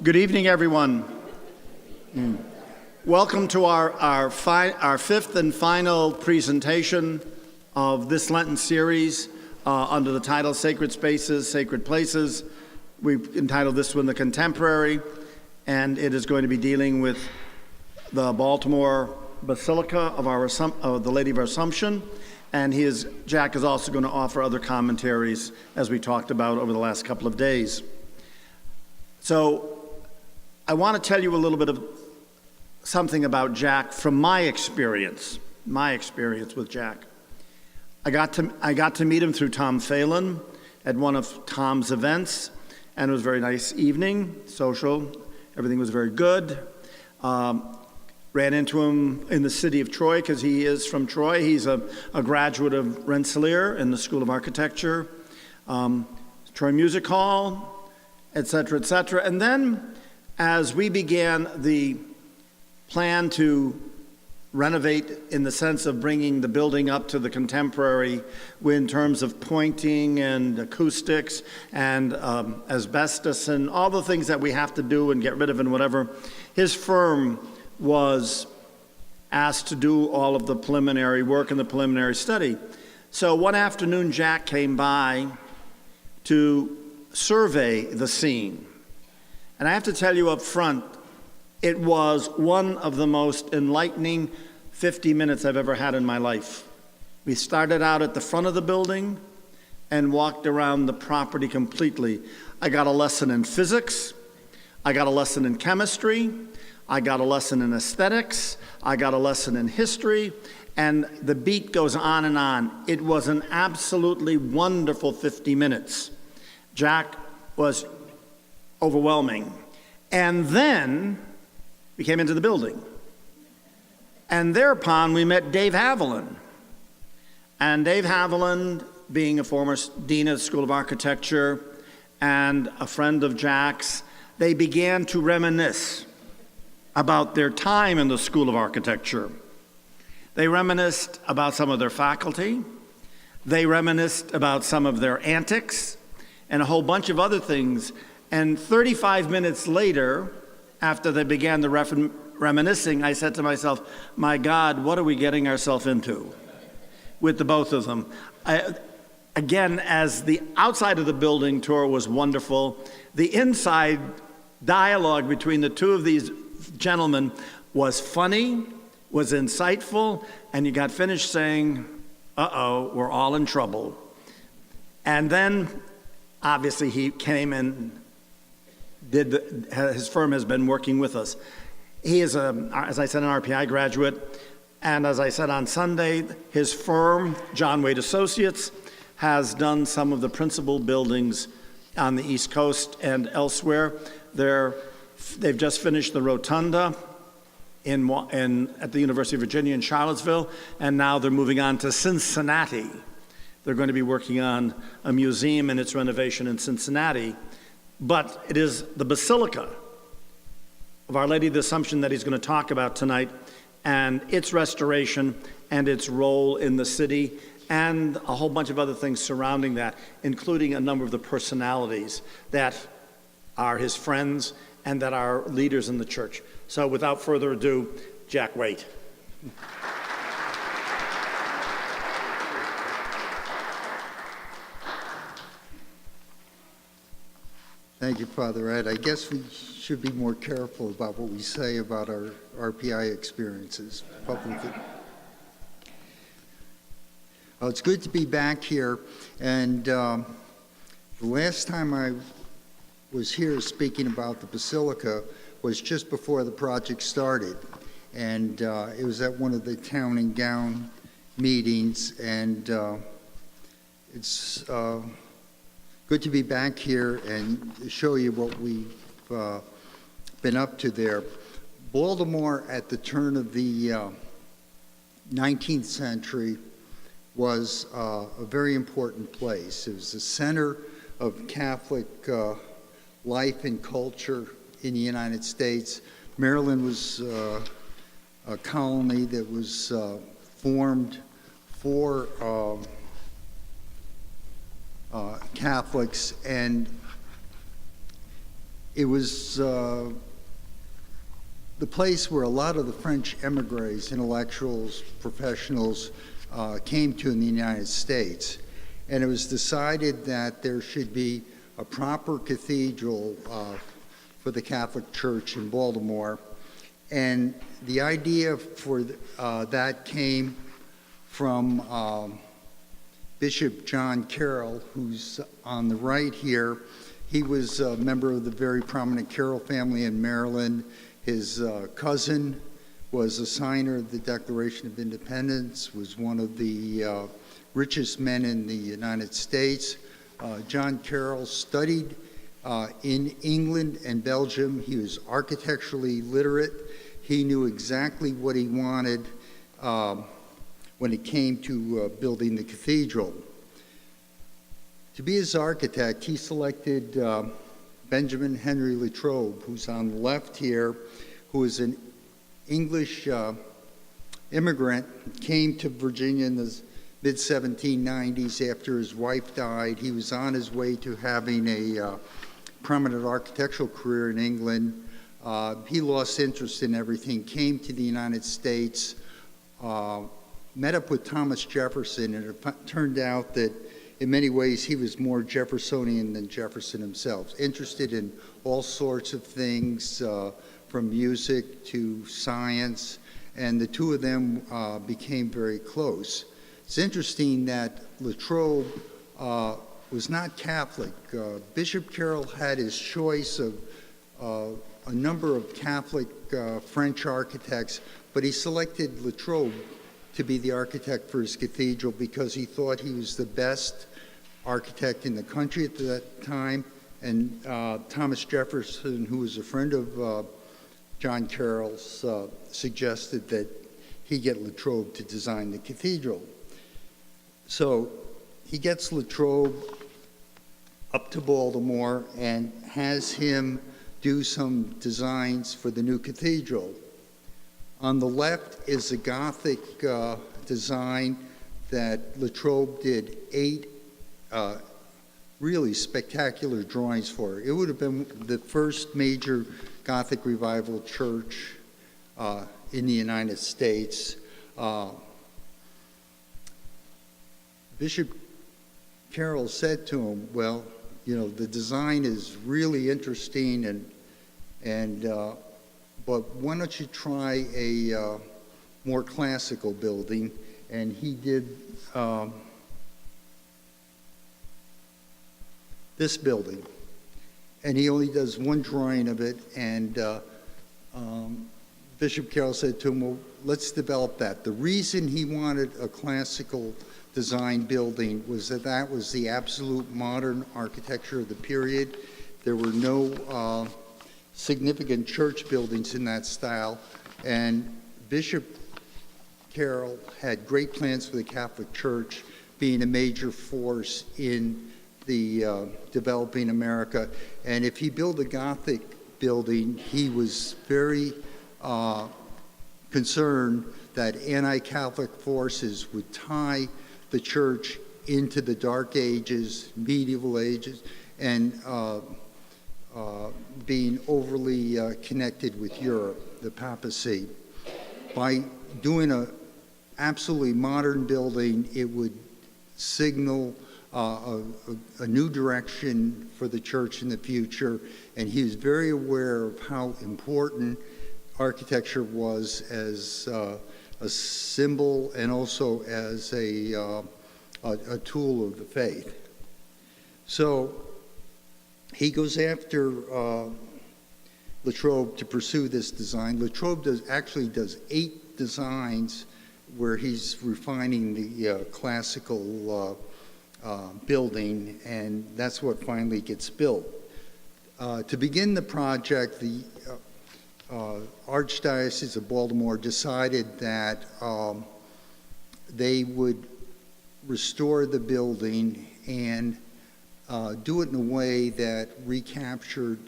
Good evening, everyone. Welcome to our fifth and final presentation of this Lenten series under the title Sacred Spaces, Sacred Places. We've entitled this one The Contemporary, and it is going to be dealing with the Baltimore Basilica of the Lady of Assumption, and Jack is also going to offer other commentaries as we talked about over the last couple of days. So I want to tell you a little bit of something about Jack from my experience with Jack. I got to meet him through Tom Phelan at one of Tom's events, and it was a very nice evening, social. Everything was very good. Ran into him in the city of Troy because he is from Troy. He's a graduate of Rensselaer in the School of Architecture, Troy Music Hall, et cetera, et cetera. And then as we began the plan to renovate in the sense of bringing the building up to the contemporary in terms of pointing and acoustics and asbestos and all the things that we have to do and get rid of and whatever, his firm was asked to do all of the preliminary work and the preliminary study. So one afternoon, Jack came by to survey the scene. And I have to tell you up front, it was one of the most enlightening 50 minutes I've ever had in my life. We started out at the front of the building and walked around the property completely. I got a lesson in physics. I got a lesson in chemistry. I got a lesson in aesthetics. I got a lesson in history. And the beat goes on and on. It was an absolutely wonderful 50 minutes. Jack was overwhelming. And then we came into the building. And thereupon we met Dave Haviland. And Dave Haviland, being a former dean of the School of Architecture and a friend of Jack's, they began to reminisce about their time in the School of Architecture. They reminisced about some of their faculty. They reminisced about some of their antics and a whole bunch of other things. And 35 minutes later, after they began the reminiscing, I said to myself, my God, what are we getting ourselves into with the both of them? Again, as the outside of the building tour was wonderful, the inside dialogue between the two of these gentlemen was funny, was insightful, and you got finished saying, uh-oh, we're all in trouble. And then, obviously, he came and his firm has been working with us. He is, as I said, an RPI graduate, and as I said on Sunday, his firm, John Waite Associates, has done some of the principal buildings on the East Coast and elsewhere. They've just finished the Rotunda at the University of Virginia in Charlottesville, and now they're moving on to Cincinnati. They're going to be working on a museum and its renovation in Cincinnati. But it is the Basilica of Our Lady of the Assumption that he's going to talk about tonight, and its restoration and its role in the city, and a whole bunch of other things surrounding that, including a number of the personalities that are his friends and that are leaders in the church. So without further ado, Jack Waite. Thank you, Father Ed. I guess we should be more careful about what we say about our RPI experiences publicly. Well, it's good to be back here, and the last time I was here speaking about the Basilica was just before the project started, and it was at one of the town and gown meetings, and it's good to be back here and show you what we've been up to there. Baltimore at the turn of the 19th century was a very important place. It was the center of Catholic life and culture in the United States. Maryland was a colony that was formed for Catholics, and it was the place where a lot of the French emigres, intellectuals, professionals, came to in the United States. And it was decided that there should be a proper cathedral for the Catholic Church in Baltimore. And the idea for that came from Bishop John Carroll, who's on the right here. He was a member of the very prominent Carroll family in Maryland. His cousin was a signer of the Declaration of Independence, was one of the richest men in the United States. John Carroll studied in England and Belgium. He was architecturally literate. He knew exactly what he wanted when it came to building the cathedral. To be his architect, he selected Benjamin Henry Latrobe, who's on the left here, who is an English immigrant, came to Virginia in the mid-1790s after his wife died. He was on his way to having a prominent architectural career in England. He lost interest in everything, came to the United States, met up with Thomas Jefferson, and it turned out that in many ways he was more Jeffersonian than Jefferson himself, interested in all sorts of things, from music to science, and the two of them became very close. It's interesting that Latrobe was not Catholic. Bishop Carroll had his choice of a number of Catholic French architects, but he selected Latrobe to be the architect for his cathedral because he thought he was the best architect in the country at that time. And Thomas Jefferson, who was a friend of John Carroll's, suggested that he get Latrobe to design the cathedral. So he gets Latrobe up to Baltimore and has him do some designs for the new cathedral. On the left is a Gothic design that Latrobe did 8 really spectacular drawings for. It would have been the first major Gothic revival church in the United States. Bishop Carroll said to him, well, you know, the design is really interesting, but why don't you try a more classical building? And he did this building. And he only does one drawing of it, and Bishop Carroll said to him, well, let's develop that. The reason he wanted a classical design building was that that was the absolute modern architecture of the period. There were no significant church buildings in that style, and Bishop Carroll had great plans for the Catholic Church being a major force in the developing America. And if he built a Gothic building, he was very concerned that anti-Catholic forces would tie the church into the Dark Ages, medieval ages, and being overly connected with Europe, the papacy. By doing an absolutely modern building, it would signal a new direction for the church in the future, and he was very aware of how important architecture was as a symbol and also as a tool of the faith. So he goes after Latrobe to pursue this design. Latrobe actually does 8 designs where he's refining the classical building, and that's what finally gets built. To begin the project, the Archdiocese of Baltimore decided that they would restore the building and do it in a way that recaptured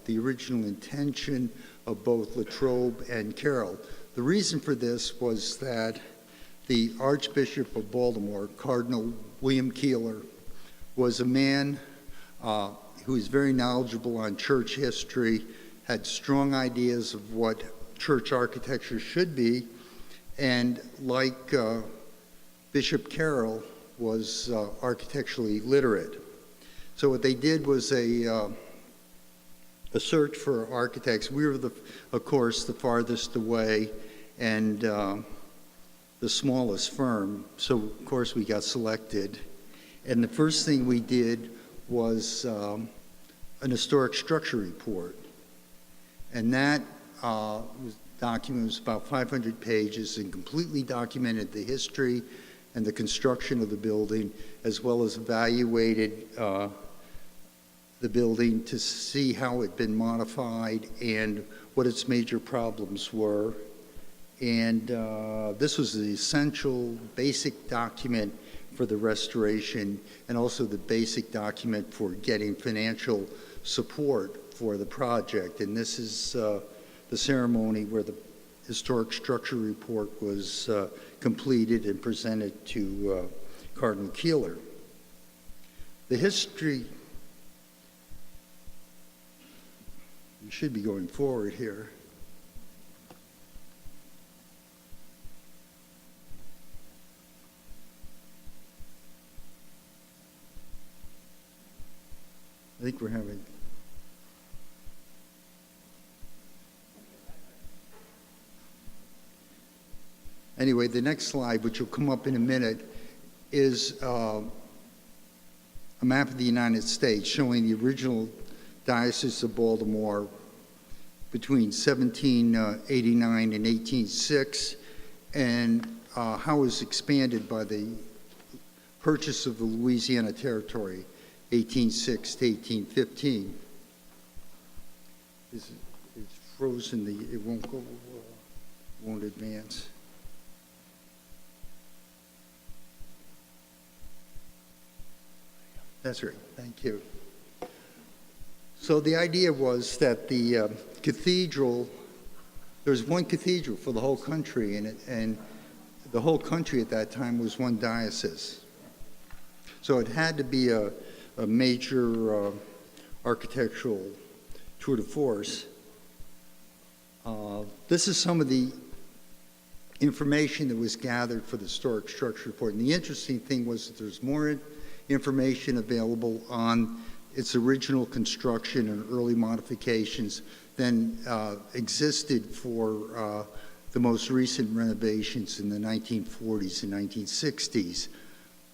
the original intention of both Latrobe and Carroll. The reason for this was that the Archbishop of Baltimore, Cardinal William Keeler, was a man who is very knowledgeable on church history, had strong ideas of what church architecture should be, and like Bishop Carroll, was architecturally literate. So what they did was a search for architects. We were, of course, the farthest away and the smallest firm, so of course we got selected. And the first thing we did was an historic structure report. And that document was about 500 pages and completely documented the history and the construction of the building, as well as evaluated the building to see how it had been modified and what its major problems were. And this was the essential basic document for the restoration, and also the basic document for getting financial support for the project. And this is the ceremony where the historic structure report was completed and presented to Cardinal Keeler. The history, we should be going forward here. I think we're having... Anyway, the next slide, which will come up in a minute, is a map of the United States showing the original Diocese of Baltimore between 1789 and 1806, and how it was expanded by the purchase of the Louisiana Territory, 1806 to 1815. It's frozen, it won't go, won't advance. That's right, thank you. So the idea was that the cathedral, there was one cathedral for the whole country, and the whole country at that time was one diocese. So it had to be a major architectural tour de force. This is some of the information that was gathered for the historic structure report. And the interesting thing was that there's more information available on its original construction and early modifications than existed for the most recent renovations in the 1940s and 1960s.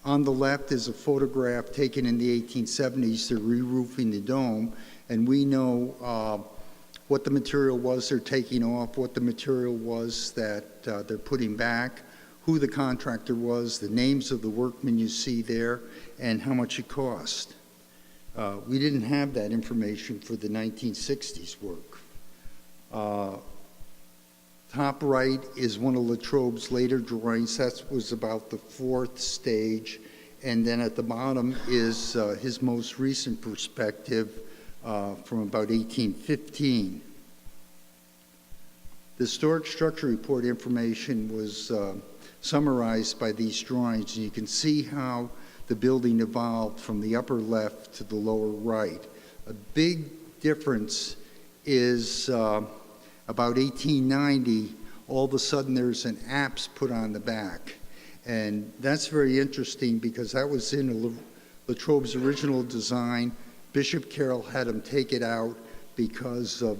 On the left is a photograph taken in the 1870s. They're re-roofing the dome, and we know what the material was they're taking off, what the material was that they're putting back, who the contractor was, the names of the workmen you see there, and how much it cost. We didn't have that information for the 1960s work. Top right is one of Latrobe's later drawings. That was about the fourth stage. And then at the bottom is his most recent perspective from about 1815. The historic structure report information was summarized by these drawings, and you can see how the building evolved from the upper left to the lower right. A big difference is about 1890, all of a sudden there's an apse put on the back. And that's very interesting because that was in Latrobe's original design. Bishop Carroll had him take it out because of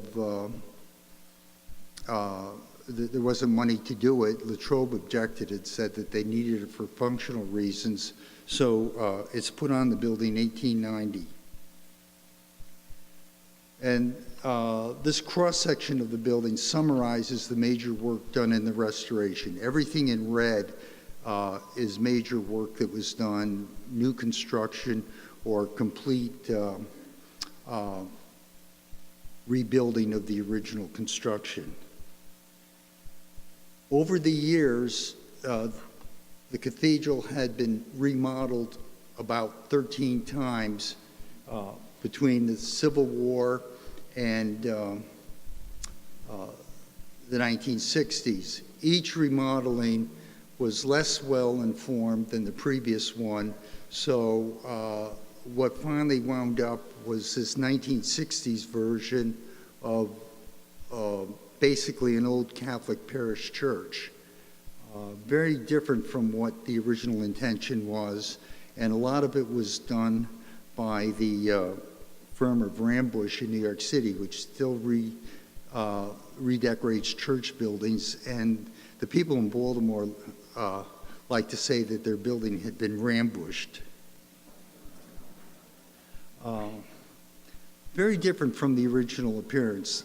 there wasn't money to do it. Latrobe objected and said that they needed it for functional reasons. So it's put on the building 1890. And this cross-section of the building summarizes the major work done in the restoration. Everything in red is major work that was done, new construction or complete rebuilding of the original construction. Over the years, the cathedral had been remodeled about 13 times between the Civil War and the 1960s. Each remodeling was less well informed than the previous one, so what finally wound up was this 1960s version of basically an old Catholic parish church. Very different from what the original intention was, and a lot of it was done by the firm of Rambush in New York City, which still redecorates church buildings, and the people in Baltimore like to say that their building had been rambushed. Very different from the original appearance.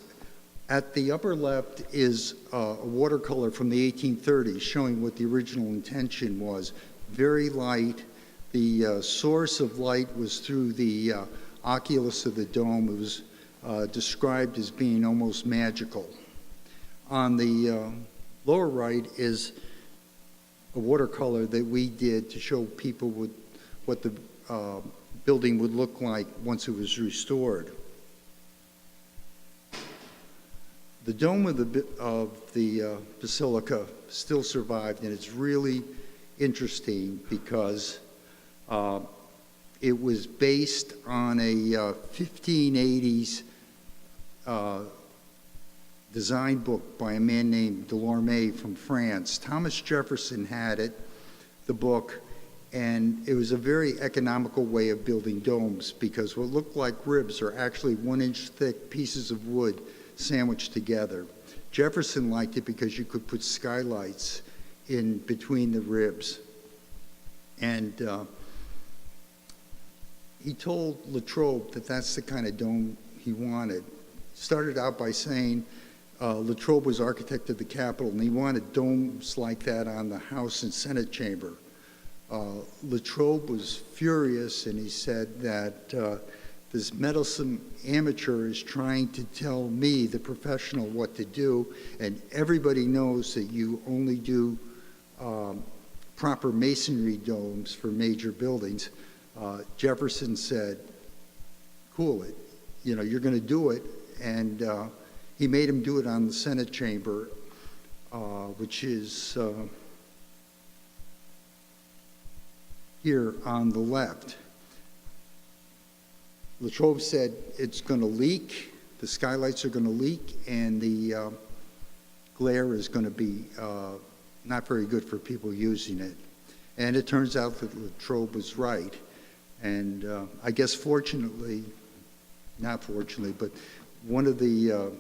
At the upper left is a watercolor from the 1830s showing what the original intention was. Very light. The source of light was through the oculus of the dome. It was described as being almost magical. On the lower right is a watercolor that we did to show people what the building would look like once it was restored. The dome of the basilica still survived, and it's really interesting because it was based on a 1580s design book by a man named Delorme from France. Thomas Jefferson had it, the book, and it was a very economical way of building domes because what looked like ribs are actually 1-inch thick pieces of wood sandwiched together. Jefferson liked it because you could put skylights in between the ribs. And he told Latrobe that that's the kind of dome he wanted. Started out by saying Latrobe was architect of the Capitol, and he wanted domes like that on the House and Senate chamber. Latrobe was furious, and he said that this meddlesome amateur is trying to tell me, the professional, what to do, and everybody knows that you only do proper masonry domes for major buildings. Jefferson said, cool it, you're going to do it, and he made him do it on the Senate chamber, which is here on the left. Latrobe said it's going to leak, the skylights are going to leak, and the glare is going to be not very good for people using it. And it turns out that Latrobe was right. And I guess fortunately, not fortunately, but one of the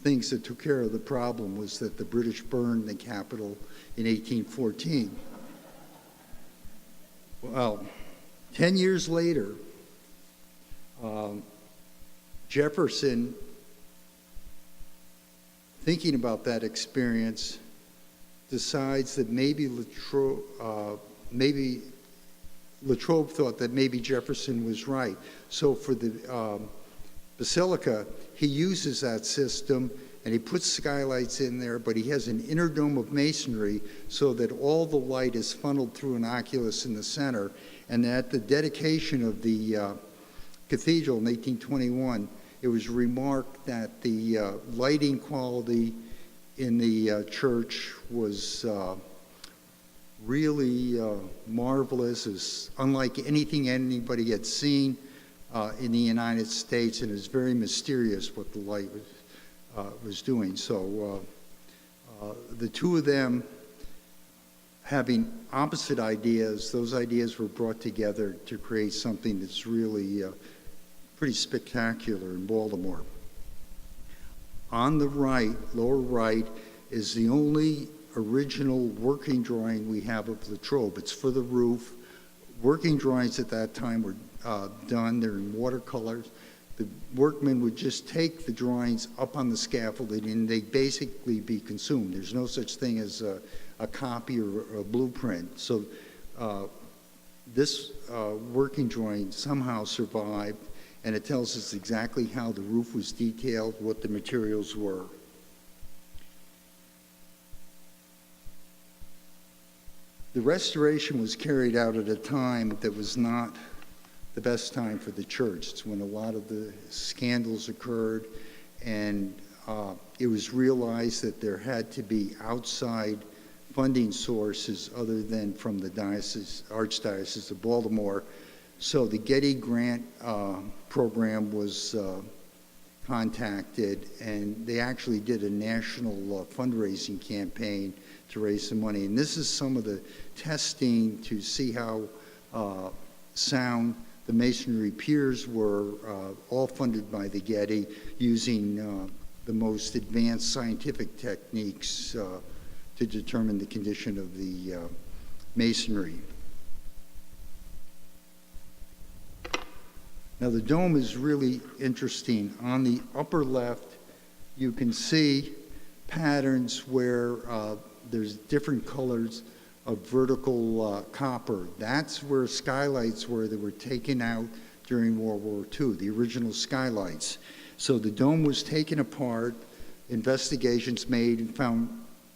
things that took care of the problem was that the British burned the Capitol in 1814. Well, 10 years later, Jefferson, thinking about that experience, decides that maybe Latrobe thought that maybe Jefferson was right. So for the basilica, he uses that system and he puts skylights in there, but he has an inner dome of masonry so that all the light is funneled through an oculus in the center. And at the dedication of the cathedral in 1821, it was remarked that the lighting quality in the church was really marvelous. It was unlike anything anybody had seen in the United States, and it was very mysterious what the light was doing. So the two of them having opposite ideas, those ideas were brought together to create something that's really pretty spectacular in Baltimore. On the right, lower right, is the only original working drawing we have of Latrobe. It's for the roof. Working drawings at that time were done. They're in watercolors. The workmen would just take the drawings up on the scaffolding and they'd basically be consumed. There's no such thing as a copy or a blueprint. So this working drawing somehow survived, and it tells us exactly how the roof was detailed, what the materials were. The restoration was carried out at a time that was not the best time for the church. It's when a lot of the scandals occurred, and it was realized that there had to be outside funding sources other than from the Archdiocese of Baltimore. So the Getty Grant program was contacted, and they actually did a national fundraising campaign to raise some money. And this is some of the testing to see how sound the masonry piers were, all funded by the Getty, using the most advanced scientific techniques to determine the condition of the masonry. Now the dome is really interesting. On the upper left, you can see patterns where there's different colors of vertical copper. That's where skylights were that were taken out during World War II, the original skylights. So the dome was taken apart, investigations made, and found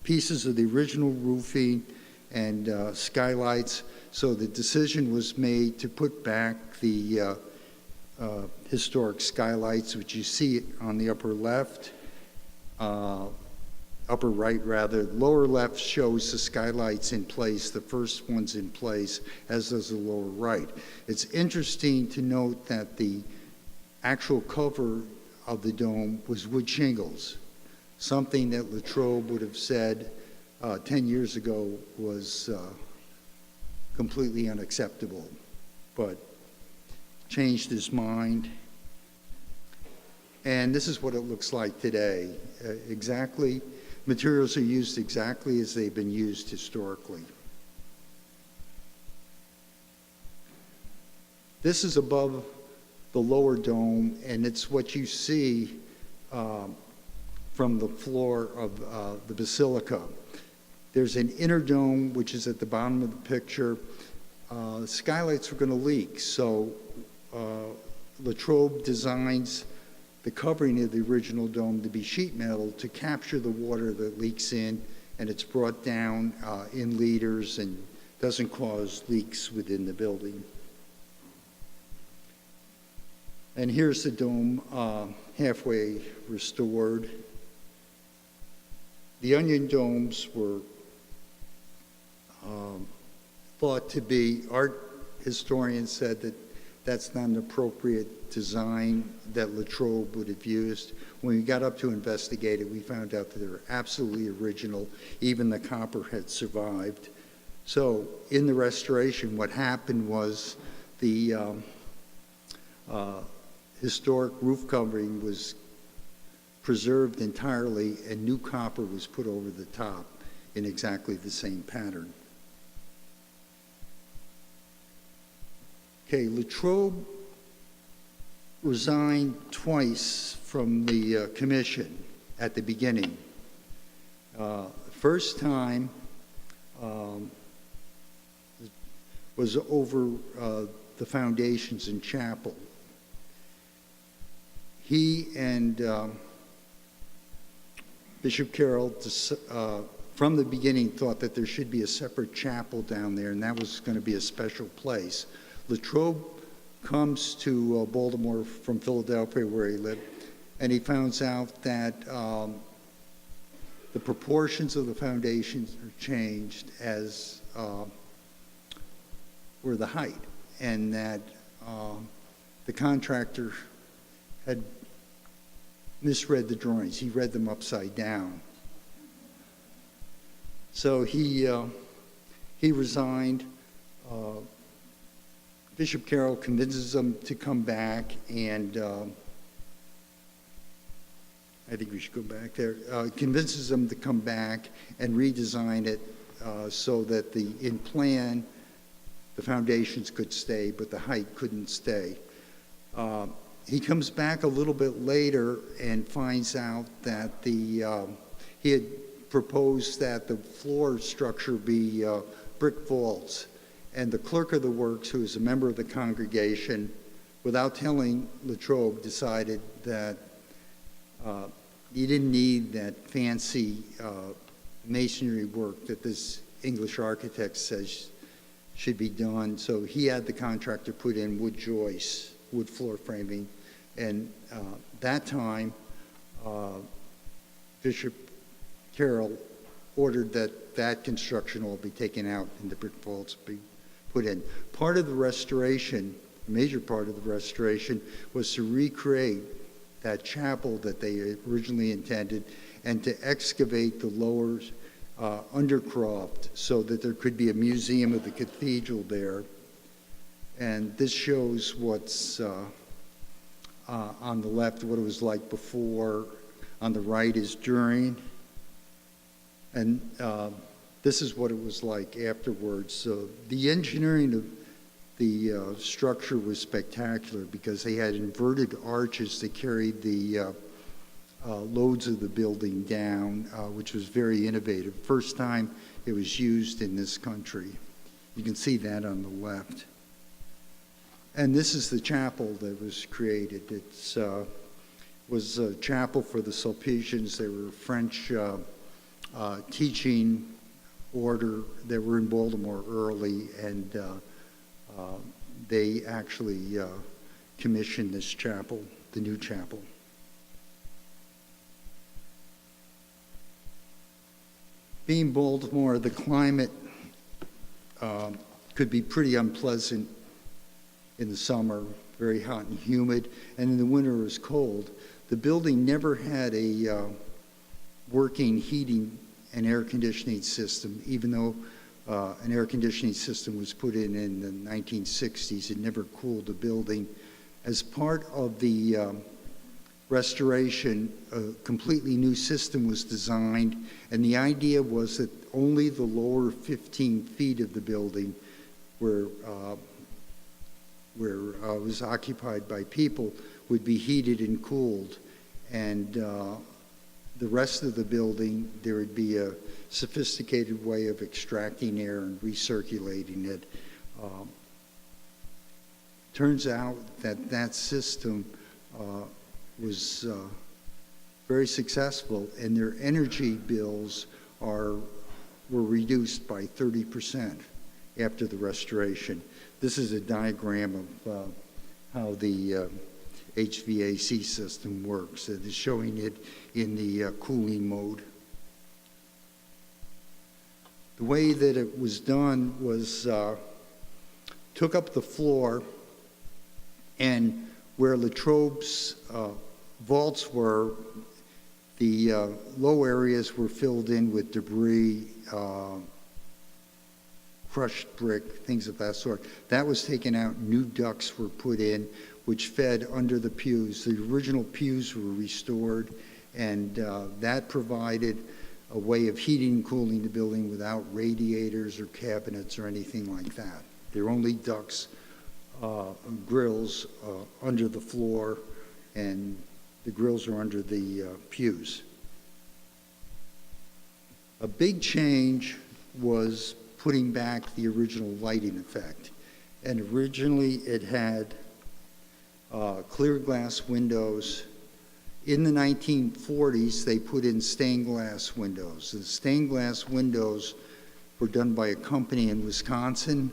pieces of the original roofing and skylights. So the decision was made to put back the historic skylights, which you see on the upper left, upper right rather. Lower left shows the skylights in place, the first one's in place, as does the lower right. It's interesting to note that the actual cover of the dome was wood shingles, something that Latrobe would have said 10 years ago was completely unacceptable, but changed his mind. And this is what it looks like today. Materials are used exactly as they've been used historically. This is above the lower dome, and it's what you see from the floor of the basilica. There's an inner dome, which is at the bottom of the picture. The skylights were going to leak, so Latrobe designs the covering of the original dome to be sheet metal to capture the water that leaks in, and it's brought down in liters and doesn't cause leaks within the building. And here's the dome halfway restored. The onion domes were thought to be, art historians said that that's not an appropriate design that Latrobe would have used. When we got up to investigate it, we found out that they were absolutely original. Even the copper had survived. So in the restoration, what happened was the historic roof covering was preserved entirely, and new copper was put over the top in exactly the same pattern. Okay, Latrobe resigned twice from the commission at the beginning. First time was over the foundations in chapel. He and Bishop Carroll, from the beginning, thought that there should be a separate chapel down there, and that was going to be a special place. Latrobe comes to Baltimore from Philadelphia, where he lived, and he finds out that the proportions of the foundations are changed as were the height, and that the contractor had misread the drawings. He read them upside down. So he resigned. Bishop Carroll convinces him to come back, and I think we should go back there. Convinces him to come back and redesign it so that in plan, the foundations could stay, but the height couldn't stay. He comes back a little bit later and finds out that he had proposed that the floor structure be brick vaults. And the clerk of the works, who is a member of the congregation, without telling Latrobe, decided that he didn't need that fancy masonry work that this English architect says should be done. So he had the contractor put in wood joists, wood floor framing. And that time, Bishop Carroll ordered that construction all be taken out and the brick vaults be put in. Part of the restoration major part of the restoration, was to recreate that chapel that they originally intended and to excavate the lower undercroft so that there could be a museum of the cathedral there. And this shows what's on the left, what it was like before. On the right is during. And this is what it was like afterwards. So the engineering of the structure was spectacular because they had inverted arches that carried the loads of the building down, which was very innovative. First time it was used in this country. You can see that on the left. And this is the chapel that was created. It was a chapel for the Sulpicians. They were a French teaching order that were in Baltimore early, and they actually commissioned this chapel, the new chapel. Being Baltimore, the climate could be pretty unpleasant in the summer, very hot and humid, and in the winter it was cold. The building never had a working heating and air conditioning system, even though an air conditioning system was put in the 1960s. It never cooled the building. As part of the restoration, a completely new system was designed, and the idea was that only the lower 15 feet of the building where it was occupied by people would be heated and cooled, and the rest of the building, there would be a sophisticated way of extracting air and recirculating it. Turns out that that system was very successful, and their energy bills were reduced by 30% after the restoration. This is a diagram of how the HVAC system works. It is showing it in the cooling mode. The way that it was done was took up the floor, and where Latrobe's vaults were, the low areas were filled in with debris, crushed brick, things of that sort. That was taken out. New ducts were put in, which fed under the pews. The original pews were restored, and that provided a way of heating and cooling the building without radiators or cabinets or anything like that. There were only ducts, grills under the floor, and the grills are under the pews. A big change was putting back the original lighting effect. And originally it had clear glass windows. In the 1940s, they put in stained glass windows. The stained glass windows were done by a company in Wisconsin.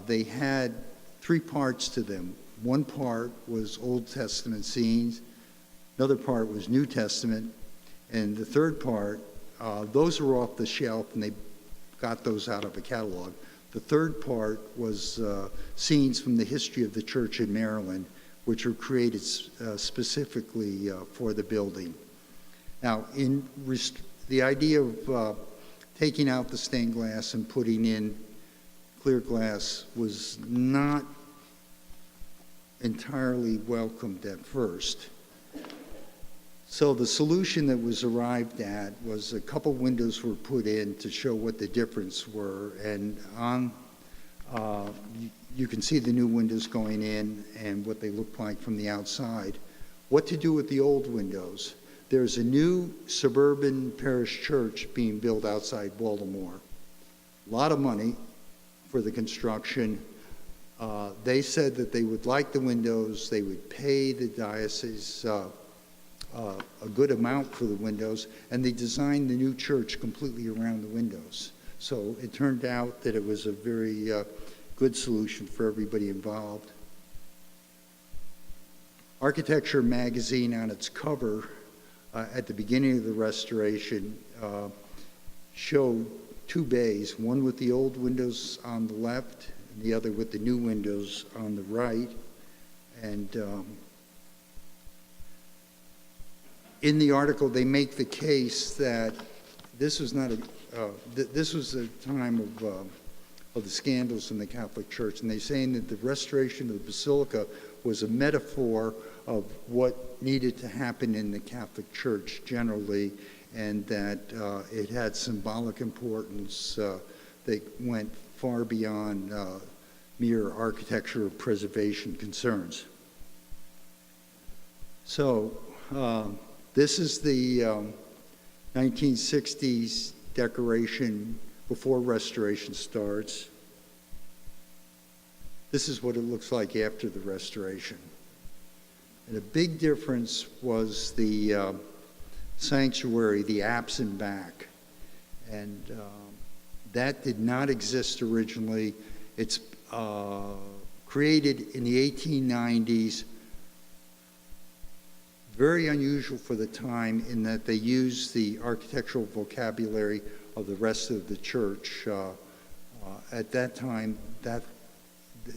They had three parts to them. One part was Old Testament scenes, another part was New Testament, and the third part, those were off the shelf, and they got those out of a catalog. The third part was scenes from the history of the church in Maryland, which were created specifically for the building. Now, the idea of taking out the stained glass and putting in clear glass was not entirely welcomed at first. So the solution that was arrived at was a couple windows were put in to show what the difference were, and you can see the new windows going in and what they look like from the outside. What to do with the old windows? There's a new suburban parish church being built outside Baltimore. A lot of money for the construction. They said that they would like the windows, they would pay the diocese a good amount for the windows, and they designed the new church completely around the windows. So it turned out that it was a very good solution for everybody involved. Architecture magazine on its cover at the beginning of the restoration showed two bays, one with the old windows on the left and the other with the new windows on the right. And in the article, they make the case that this was not this was a time of the scandals in the Catholic Church, and they're saying that the restoration of the Basilica was a metaphor of what needed to happen in the Catholic Church generally, and that it had symbolic importance that went far beyond mere architectural preservation concerns. So this is the 1960s decoration before restoration starts. This is what it looks like after the restoration. And a big difference was the sanctuary, the apse and back. And that did not exist originally. It's created in the 1890s. Very unusual for the time in that they used the architectural vocabulary of the rest of the church. At that time,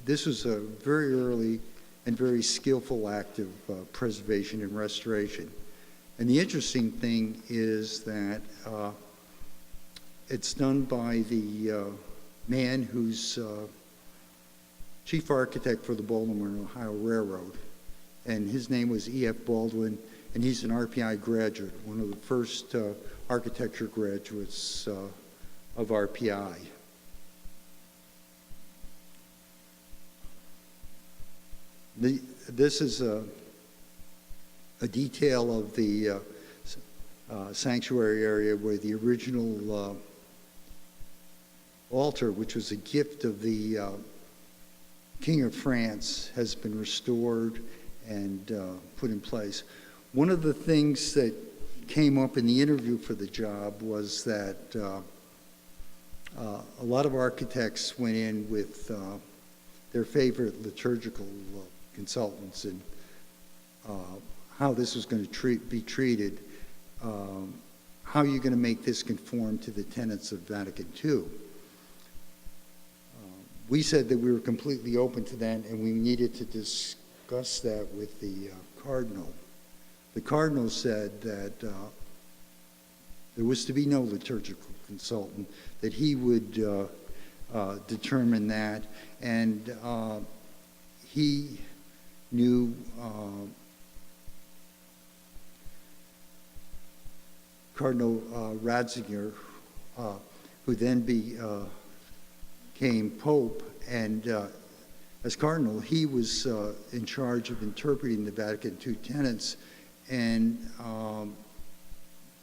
this was a very early and very skillful act of preservation and restoration. And the interesting thing is that it's done by the man who's chief architect for the Baltimore and Ohio Railroad. And his name was E.F. Baldwin, and he's an RPI graduate, one of the first architecture graduates of RPI. This is a detail of the sanctuary area where the original altar, which was a gift of the King of France, has been restored and put in place. One of the things that came up in the interview for the job was that a lot of architects went in with their favorite liturgical consultants and how this was going to be treated. How are you going to make this conform to the tenets of Vatican II? We said that we were completely open to that, and we needed to discuss that with the Cardinal. The Cardinal said that there was to be no liturgical consultant, that he would determine that, and he knew Cardinal Ratzinger, who then became Pope, and as Cardinal, he was in charge of interpreting the Vatican II tenets, and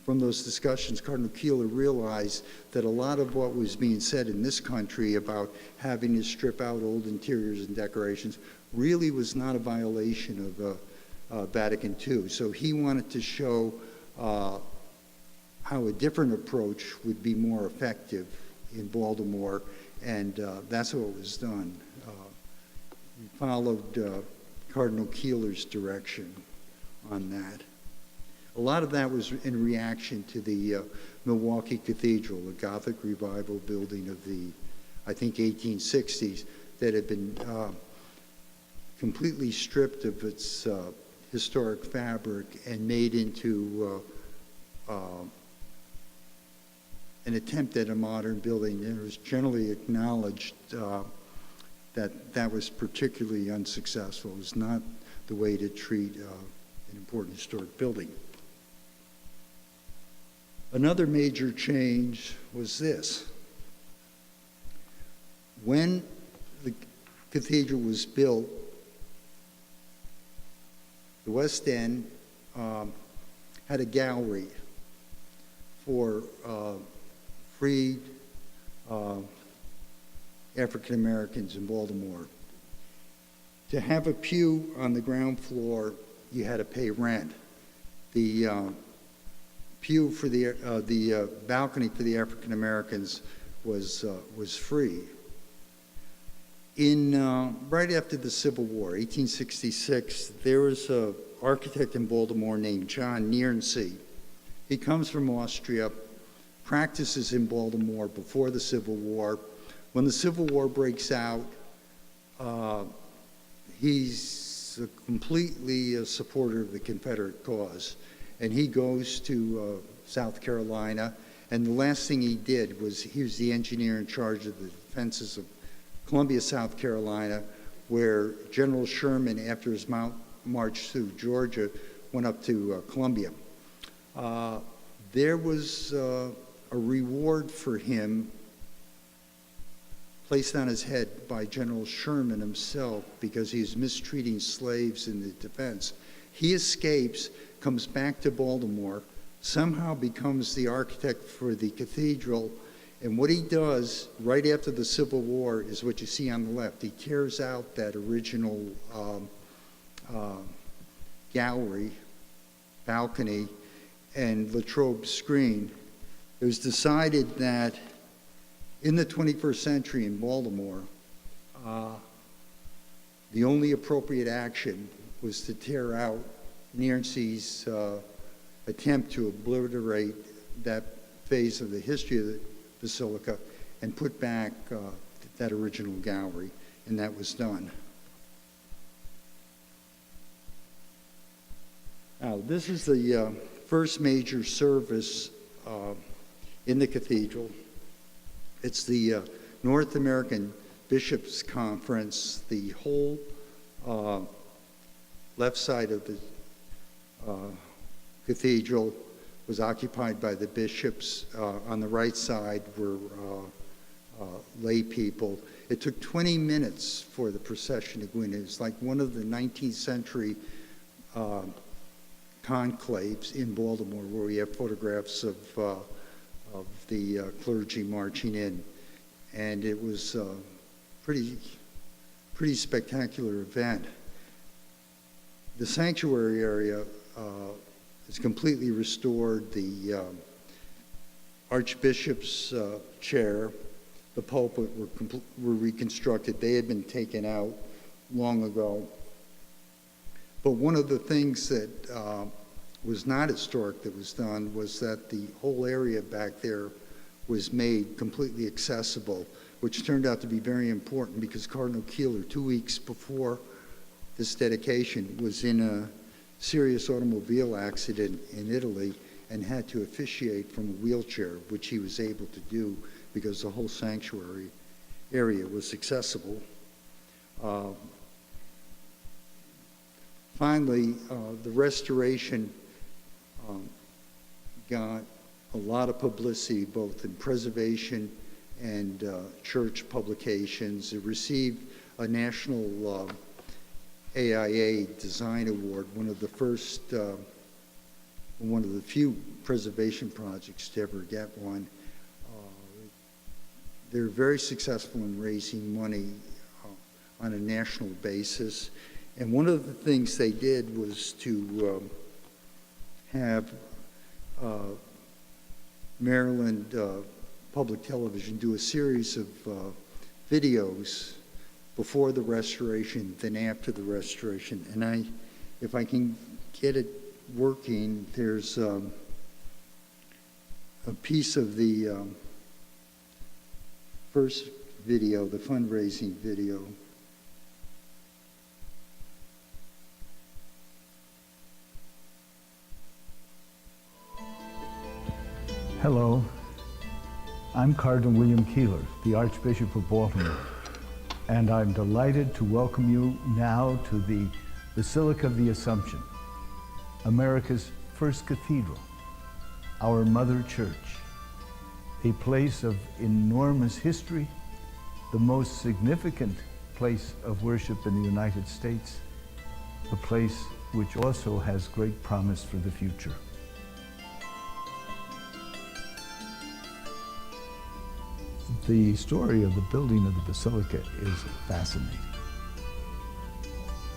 from those discussions, Cardinal Keeler realized that a lot of what was being said in this country about having to strip out old interiors and decorations really was not a violation of Vatican II. So he wanted to show how a different approach would be more effective in Baltimore, and that's what was done. We followed Cardinal Keeler's direction on that. A lot of that was in reaction to the Milwaukee Cathedral, a Gothic revival building of the, I think, 1860s that had been completely stripped of its historic fabric and made into an attempt at a modern building. And it was generally acknowledged that that was particularly unsuccessful. It was not the way to treat an important historic building. Another major change was this. When the cathedral was built, the West End had a gallery for freed African Americans in Baltimore. To have a pew on the ground floor, you had to pay rent. The pew for the balcony for the African Americans was free. Right after the Civil War, 1866, there was an architect in Baltimore named John Nearnsey. He comes from Austria, practices in Baltimore before the Civil War. When the Civil War breaks out, He's completely a supporter of the Confederate cause, and he goes to South Carolina, and the last thing he did was he was the engineer in charge of the defenses of Columbia, South Carolina, where General Sherman, after his march through Georgia, went up to Columbia. There was a reward for him placed on his head by General Sherman himself because he's mistreating slaves in the defense. He escapes, comes back to Baltimore, somehow becomes the architect for the cathedral, and what he does right after the Civil War is what you see on the left. He tears out that original gallery, balcony, and Latrobe screen. It was decided that in the 21st century in Baltimore, the only appropriate action was to tear out Nairncy's attempt to obliterate that phase of the history of the Basilica and put back that original gallery, and that was done. Now, this is the first major service in the cathedral. It's the North American Bishops' Conference. The whole left side of the cathedral was occupied by the bishops. On the right side were lay people. It took 20 minutes for the procession to go in. It was like one of the 19th century conclaves in Baltimore, where we have photographs of the clergy marching in, and it was a pretty spectacular event. The sanctuary area is completely restored. The Archbishop's chair, the pulpit were reconstructed. They had been taken out long ago. But one of the things that was not historic that was done was that the whole area back there was made completely accessible, which turned out to be very important because Cardinal Keeler, 2 weeks before this dedication, was in a serious automobile accident in Italy and had to officiate from a wheelchair, which he was able to do because the whole sanctuary area was accessible. Finally, the restoration got a lot of publicity, both in preservation and church publications. It received a national AIA Design Award, one of the few preservation projects to ever get one. They're very successful in raising money on a national basis. And one of the things they did was to have Maryland Public Television do a series of videos before the restoration, then after the restoration. And if I can get it working, there's a piece of the first video, the fundraising video. Hello, I'm Cardinal William Keeler, the Archbishop of Baltimore, and I'm delighted to welcome you now to the Basilica of the Assumption, America's first cathedral, our mother church, a place of enormous history, the most significant place of worship in the United States, a place which also has great promise for the future. The story of the building of the Basilica is fascinating.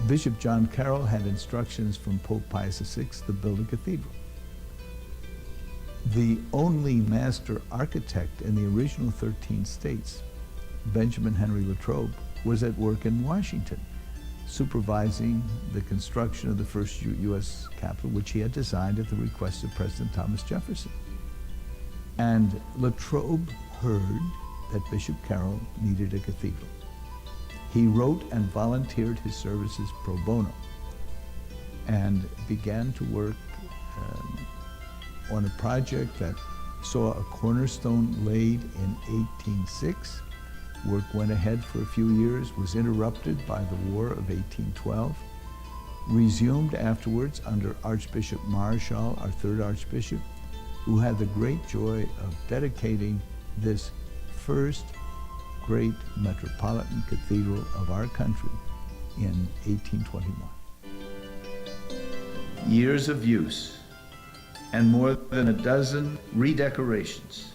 Bishop John Carroll had instructions from Pope Pius VI to build a cathedral. The only master architect in the original 13 states, Benjamin Henry Latrobe, was at work in Washington, supervising the construction of the first U.S. Capitol, which he had designed at the request of President Thomas Jefferson. And Latrobe heard that Bishop Carroll needed a cathedral. He wrote and volunteered his services pro bono and began to work on a project that saw a cornerstone laid in 1806. Work went ahead for a few years, was interrupted by the War of 1812, resumed afterwards under Archbishop Marischal, our third Archbishop, who had the great joy of dedicating this first great metropolitan cathedral of our country in 1821. Years of use and more than a dozen redecorations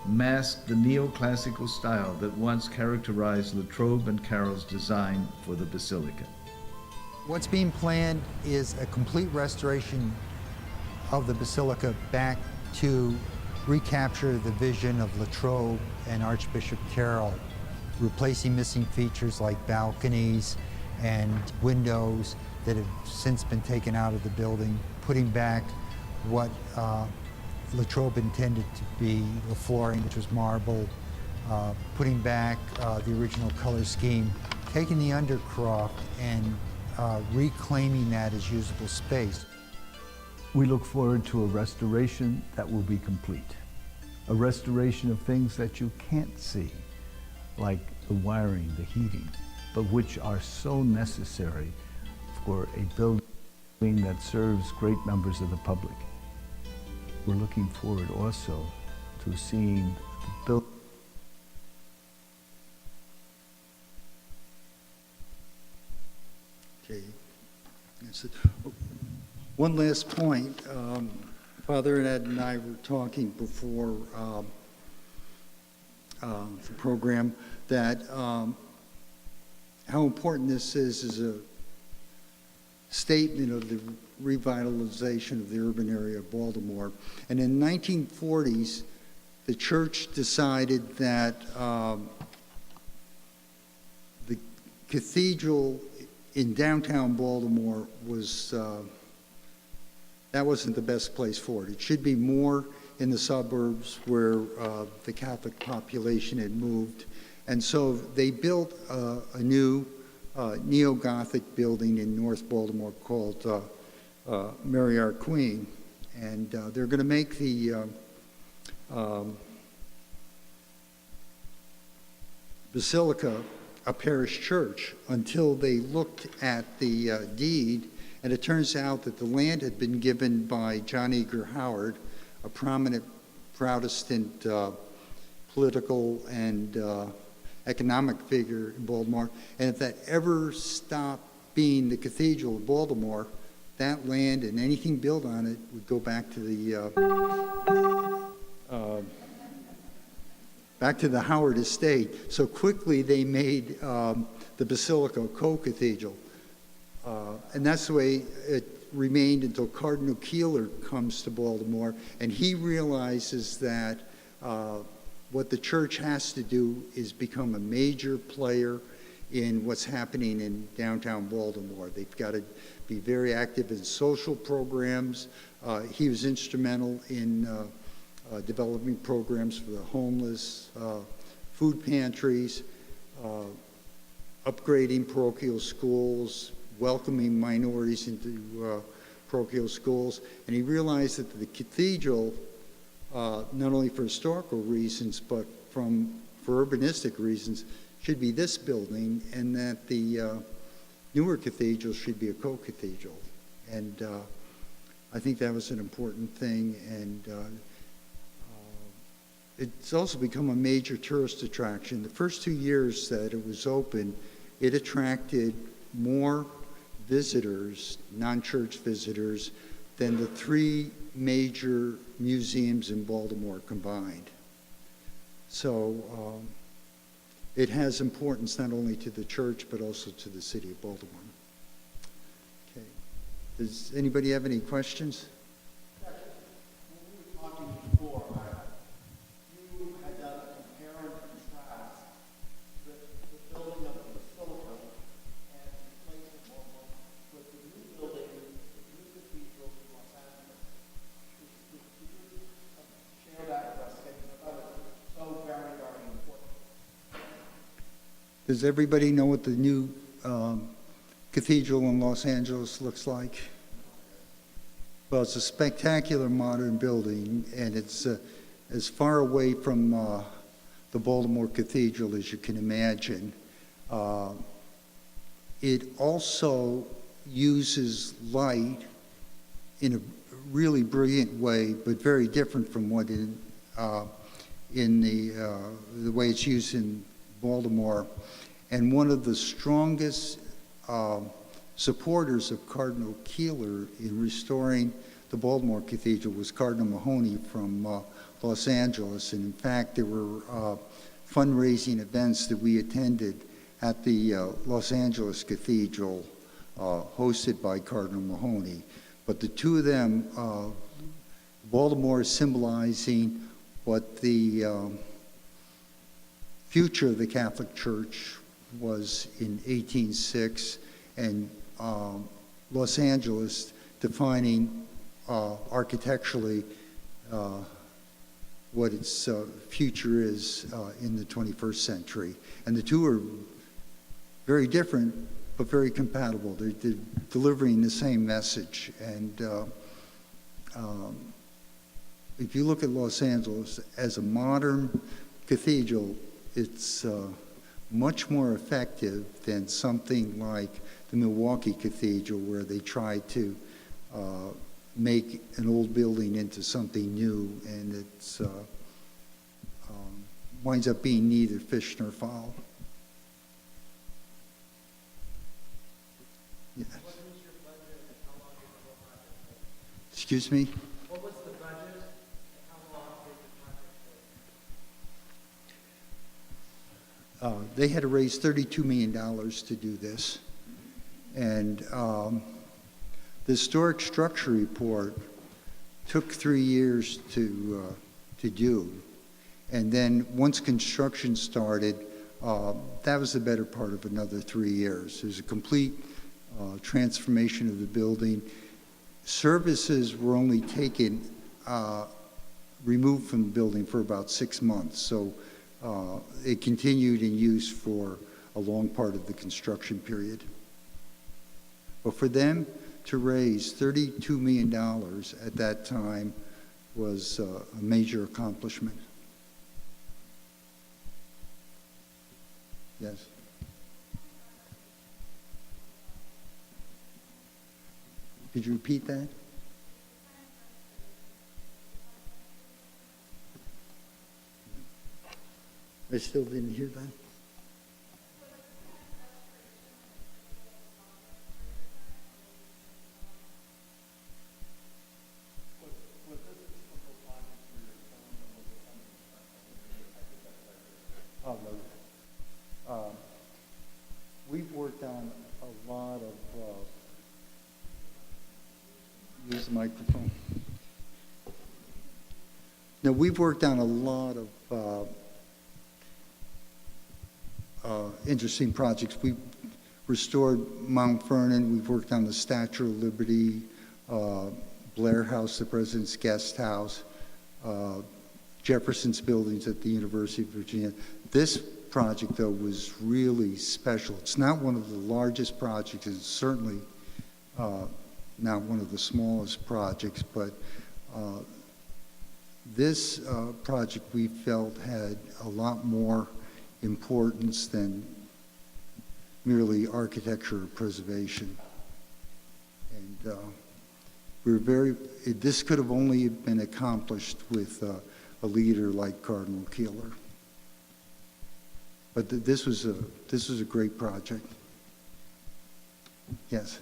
masked the neoclassical style that once characterized Latrobe and Carroll's design for the basilica. What's being planned is a complete restoration of the basilica back to recapture the vision of Latrobe and Archbishop Carroll, replacing missing features like balconies and windows that have since been taken out of the building, putting back what Latrobe intended to be the flooring, which was marble, putting back the original color scheme, taking the undercroft and reclaiming that as usable space. We look forward to a restoration that will be complete. A restoration of things that you can't see, like the wiring, the heating, but which are so necessary for a building that serves great numbers of the public. We're looking forward also to seeing the building. Okay. One last point. Father Ed and I were talking before the program that how important this is a statement of the revitalization of the urban area of Baltimore. And in the 1940s, the church decided that the cathedral in downtown Baltimore was, that wasn't the best place for it. It should be more in the suburbs where the Catholic population had moved. And so they built a new neo-Gothic building in North Baltimore called Mary Our Queen. And they're going to make the Basilica a parish church until they looked at the deed, and it turns out that the land had been given by John Eager Howard, a prominent Protestant political and economic figure in Baltimore, and if that ever stopped being the Cathedral of Baltimore, that land and anything built on it would go back to the Howard estate. So quickly they made the Basilica a co-cathedral. And that's the way it remained until Cardinal Keeler comes to Baltimore, and he realizes that what the church has to do is become a major player in what's happening in downtown Baltimore. They've got to be very active in social programs. He was instrumental in developing programs for the homeless, food pantries, upgrading parochial schools, welcoming minorities into parochial schools. And he realized that the cathedral, not only for historical reasons, but for urbanistic reasons, should be this building, and that the newer cathedral should be a co-cathedral. And I think that was an important thing, and it's also become a major tourist attraction. The first 2 years that it was open, it attracted more visitors, non-church visitors, than the 3 major museums in Baltimore combined. So it has importance not only to the church, but also to the city of Baltimore. Okay. Does anybody have any questions? When we were talking before, you had done a compare and contrast the building of the Basilica and the place of Baltimore with the new building, the new cathedral in Los Angeles. Could you share that with us? Because I thought it was so very, very important. Does everybody know what the new cathedral in Los Angeles looks like? Well, it's a spectacular modern building, and it's as far away from the Baltimore Cathedral as you can imagine. It also uses light in a really brilliant way, but very different from what in the way it's used in Baltimore. And one of the strongest supporters of Cardinal Keeler in restoring the Baltimore Cathedral was Cardinal Mahoney from Los Angeles. And in fact, there were fundraising events that we attended at the Los Angeles Cathedral hosted by Cardinal Mahoney. But the two of them, Baltimore is symbolizing what the future of the Catholic Church was in 1806, and Los Angeles defining architecturally what its future is in the 21st century. And the two are very different, but very compatible. They're delivering the same message. And if you look at Los Angeles as a modern cathedral, it's much more effective than something like the Milwaukee Cathedral, where they tried to make an old building into something new, and it's winds up being neither fish nor fowl. Yes. What was your budget and how long did the whole project take? Excuse me? What was the budget and how long did the project take? They had to raise $32 million to do this. And the historic structure report took 3 years to do. And then once construction started, that was the better part of another 3 years. There's a complete transformation of the building. Services were only taken, removed from the building for about 6 months. So it continued in use for a long part of the construction period. But for them to raise $32 million at that time was a major accomplishment. Yes. Could you repeat that? I still didn't hear that. We've worked on a lot of, use the microphone. Now, we've worked on a lot of interesting projects. We've restored Mount Vernon. We've worked on the Statue of Liberty, Blair House, the President's Guest House, Jefferson's buildings at the University of Virginia. This project, though, was really special. It's not one of the largest projects. It's certainly not one of the smallest projects, but this project we felt had a lot more importance than merely architecture or preservation. And this could have only been accomplished with a leader like Cardinal Keeler. But this was a great project. Yes.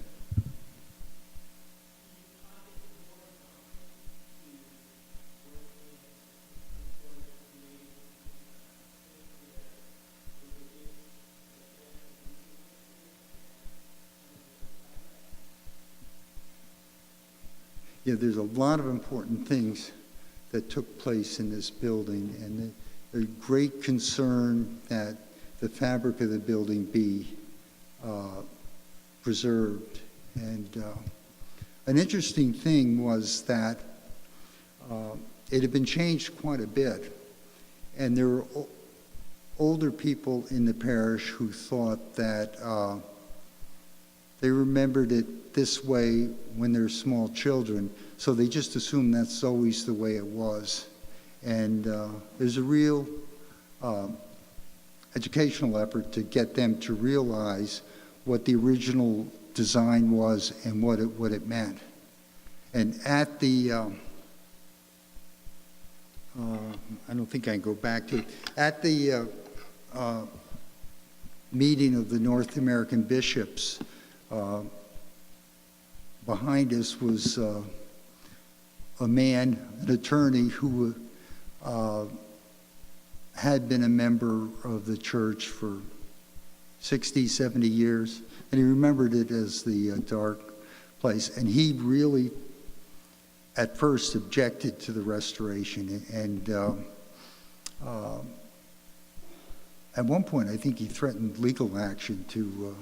Yeah, there's a lot of important things that took place in this building, and a great concern that the fabric of the building be preserved. And an interesting thing was that it had been changed quite a bit, and there were older people in the parish who thought that they remembered it this way when they're small children, so they just assumed that's always the way it was. And there's a real educational effort to get them to realize what the original design was and what it meant. And at the, I don't think I can go back to it, at the meeting of the North American bishops, behind us was a man, an attorney who had been a member of the church for 60, 70 years, and he remembered it as the dark place. And he really, at first, objected to the restoration. And at one point, I think he threatened legal action to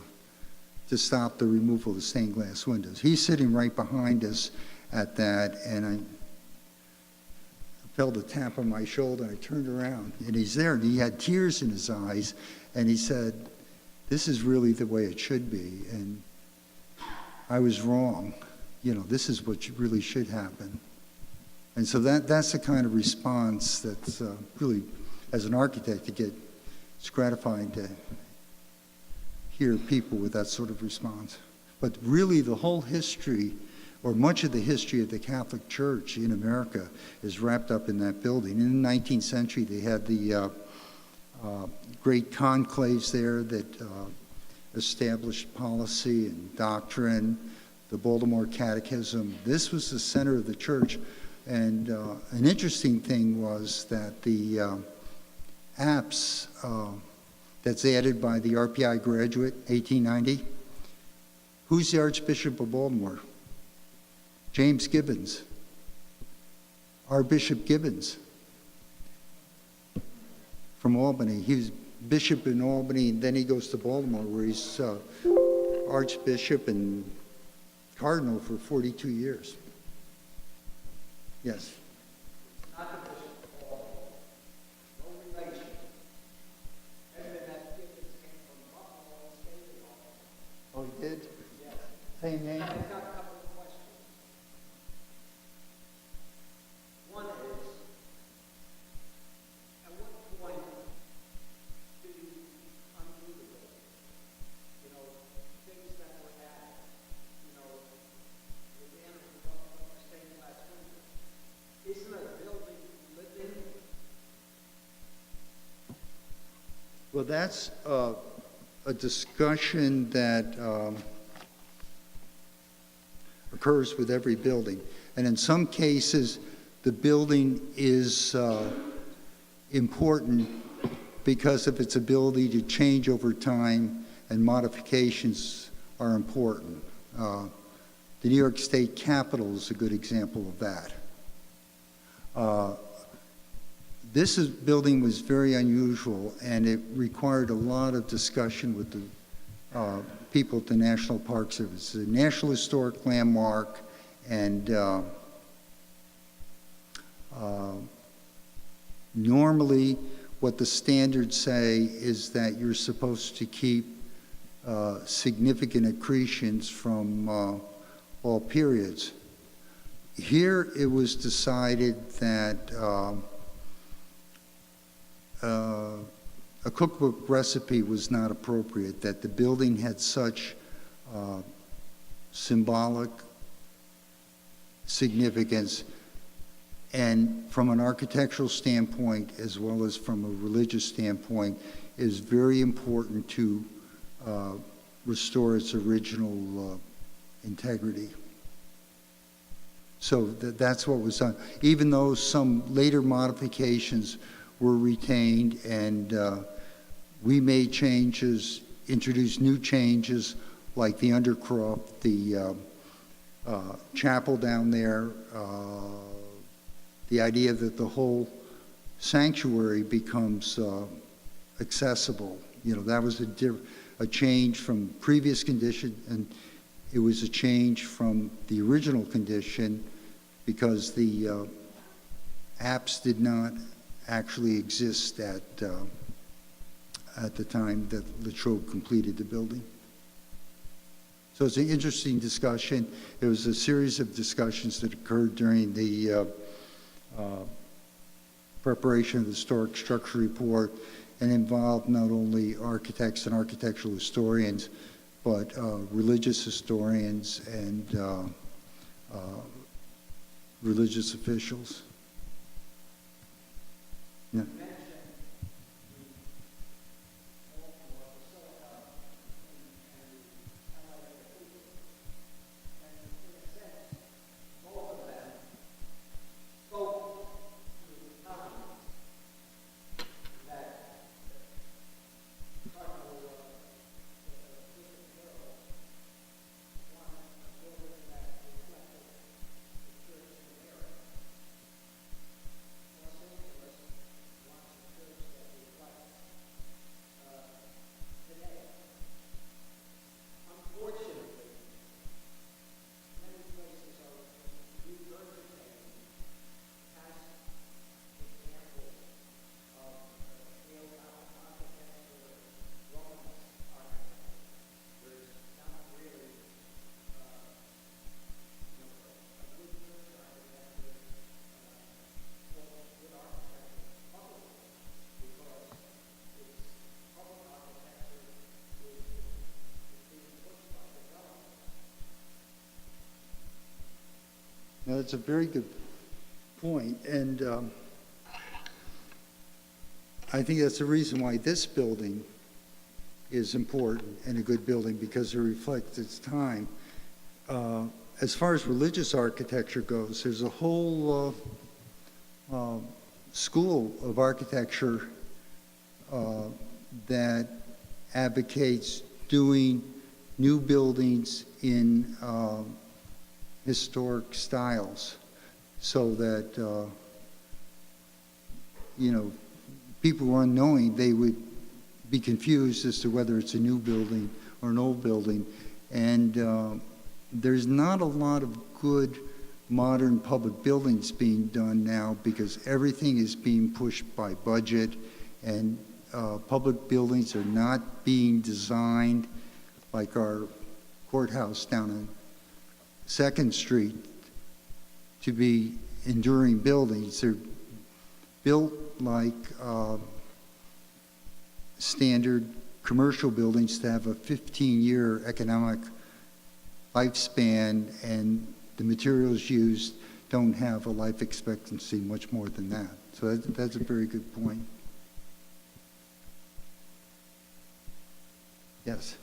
stop the removal of the stained glass windows. He's sitting right behind us at that, and I felt a tap on my shoulder, and I turned around, and he's there, and he had tears in his eyes, and he said, "This is really the way it should be, and I was wrong. You know, this is what really should happen." And so that's the kind of response that's really, as an architect, it's gratifying to hear people with that sort of response. But really the whole history, or much of the history of the Catholic Church in America, is wrapped up in that building. In the 19th century, they had the great conclaves there that established policy and doctrine, the Baltimore Catechism. This was the center of the church. And an interesting thing was that the apse that's added by the RPI graduate, 1890, who's the Archbishop of Baltimore? James Gibbons, our Bishop Gibbons from Albany. He was bishop in Albany, and then he goes to Baltimore, where he's Archbishop and Cardinal for 42 years. Yes. Not the Bishop of Paul. No relation. Edmund that Gibbons came from Buffalo and stayed in Albany. Oh, he did? Yes. Same name? I've got a couple of questions. One is, at what point did you undo the building? You know, things that were added, you know, the damage of the stained glass window. Isn't a building lived in? Well, that's a discussion that occurs with every building. And in some cases, the building is important because of its ability to change over time, and modifications are important. The New York State Capitol is a good example of that. This building was very unusual, and it required a lot of discussion with the people at the National Park Service. It's a National Historic Landmark, and normally what the standards say is that you're supposed to keep significant accretions from all periods. Here it was decided that a cookbook recipe was not appropriate, that the building had such symbolic significance, and from an architectural standpoint as well as from a religious standpoint, is very important to restore its original integrity. So that's what was done. Even though some later modifications were retained, and we made changes, introduced new changes, like the undercroft, the chapel down there, the idea that the whole sanctuary becomes accessible. You know, that was a change from previous condition, and it was a change from the original condition because the apse did not actually exist at at the time that Latrobe completed the building. So it's an interesting discussion. It was a series of discussions that occurred during the preparation of the historic structure report and involved not only architects and architectural historians, but religious historians and religious officials. Yeah. Now, that's a very good point, and I think that's the reason why this building is important and a good building, because it reflects its time. As far as religious architecture goes, there's a whole school of architecture that advocates doing new buildings in historic styles, so that people who are unknowing, they would be confused as to whether it's a new building or an old building. And there's not a lot of good modern public buildings being done now, because everything is being pushed by budget, and public buildings are not being designed like our courthouse down on 2nd Street to be enduring buildings. They're built like standard commercial buildings to have a 15-year economic lifespan, and the materials used don't have a life expectancy much more than that. So that's a very good point. Yes.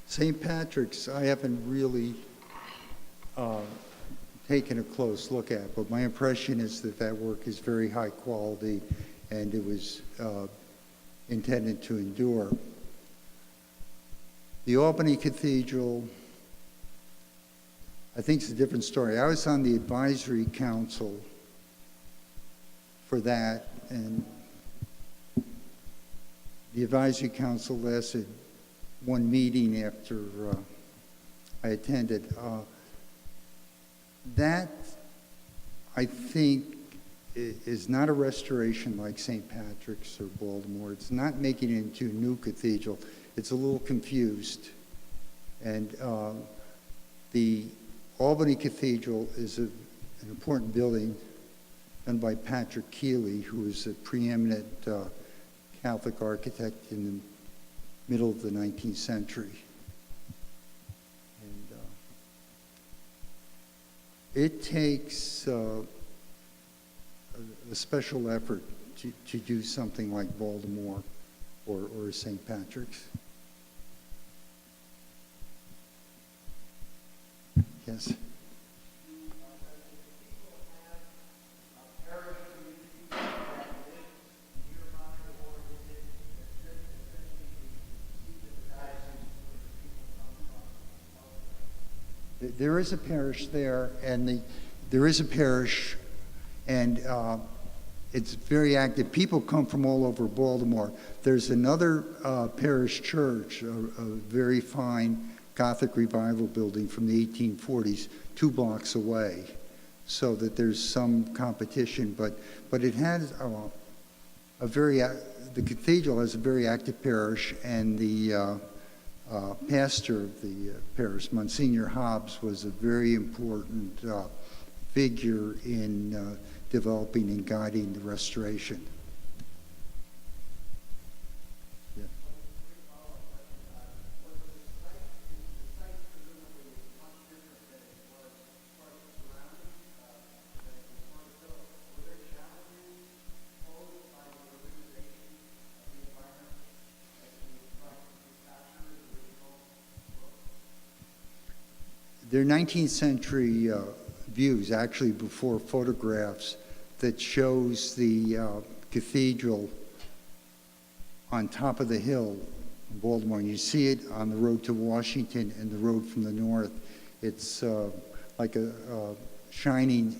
St. Patrick's, I haven't really taken a close look at, but my impression is that that work is very high quality, and it was intended to endure. The Albany Cathedral, I think it's a different story. I was on the advisory council for that, and the advisory council lasted one meeting after I attended. That, I think, is not a restoration like St. Patrick's or Baltimore. It's not making it into a new cathedral. It's a little confused. And the Albany Cathedral is an important building done by Patrick Keeley, who is a preeminent Catholic architect in the middle of the 19th century. And it takes a special effort to do something like Baltimore or St. Patrick's. Yes? There is a parish there, and there is a parish And it's very active. People come from all over Baltimore. There's another parish church, a very fine Gothic revival building from the 1840s, 2 blocks away, so that there's some competition. But it has the cathedral has a very active parish, and the pastor of the parish, Monsignor Hobbs, was a very important figure in developing and guiding the restoration. Yeah. They're 19th century views, actually before photographs, that shows the cathedral on top of the hill in Baltimore. And you see it on the road to Washington and the road from the north. It's like a shining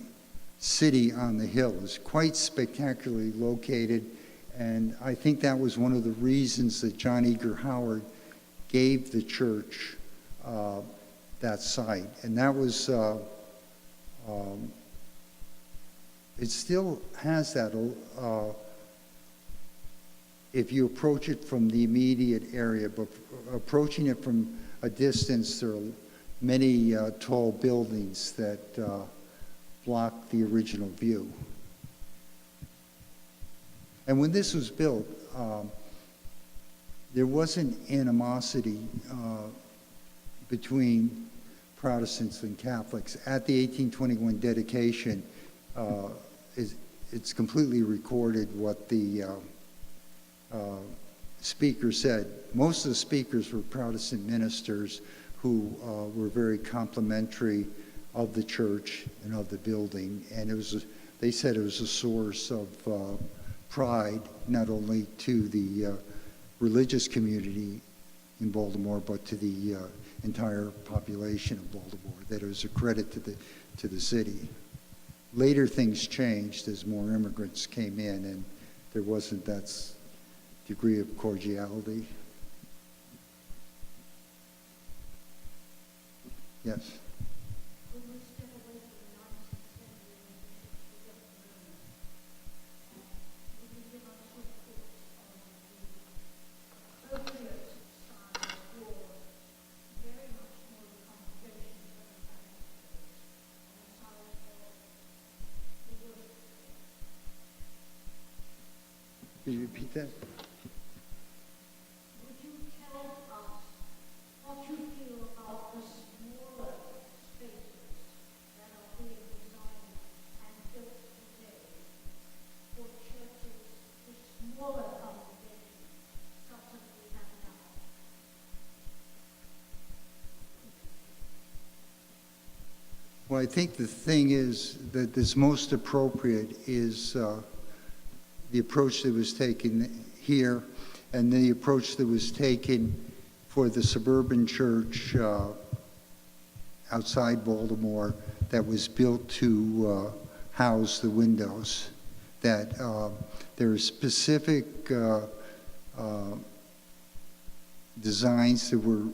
city on the hill. It's quite spectacularly located, and I think that was one of the reasons that John Eager Howard gave the church that site. And that was it still has that. If you approach it from the immediate area, but approaching it from a distance, there are many tall buildings that block the original view. And when this was built, there wasn't animosity between Protestants and Catholics. At the 1821 dedication, it's completely recorded what the speaker said. Most of the speakers were Protestant ministers who were very complimentary of the church and of the building, and they said it was a source of pride, not only to the religious community in Baltimore, but to the entire population of Baltimore, that it was a credit to the city. Later things changed as more immigrants came in, and there wasn't that degree of cordiality. Yes. Could you repeat that? Would you tell us what you feel about the smaller spaces that are being designed and built today for churches with smaller congregations, such as we have now? Well, I think the thing is that is most appropriate is the approach that was taken here and the approach that was taken for the suburban church outside Baltimore that was built to house the windows. That there are specific designs that were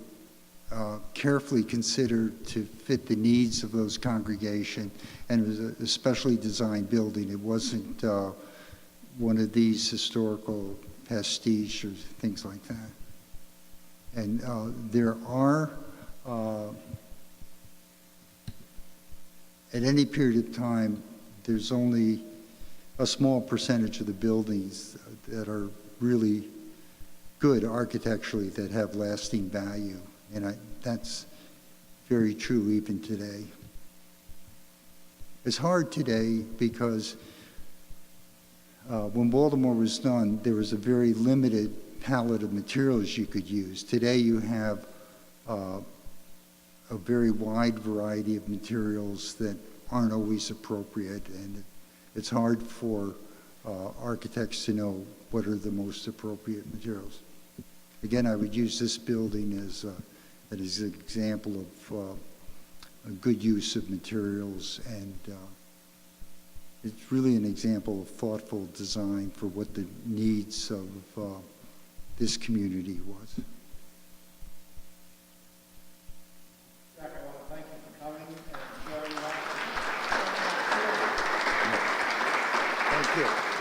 carefully considered to fit the needs of those congregations, and it was a specially designed building. It wasn't one of these historical pastiche or things like that. And there are, at any period of time, there's only a small percentage of the buildings that are really good architecturally, that have lasting value. And that's very true even today. It's hard today because when Baltimore was done, there was a very limited palette of materials you could use. Today you have a very wide variety of materials that aren't always appropriate, and it's hard for architects to know what are the most appropriate materials. Again, I would use this building as an example of a good use of materials and it's really an example of thoughtful design for what the needs of this community was. Jack, I want to thank you for coming and sharing that. Thank you.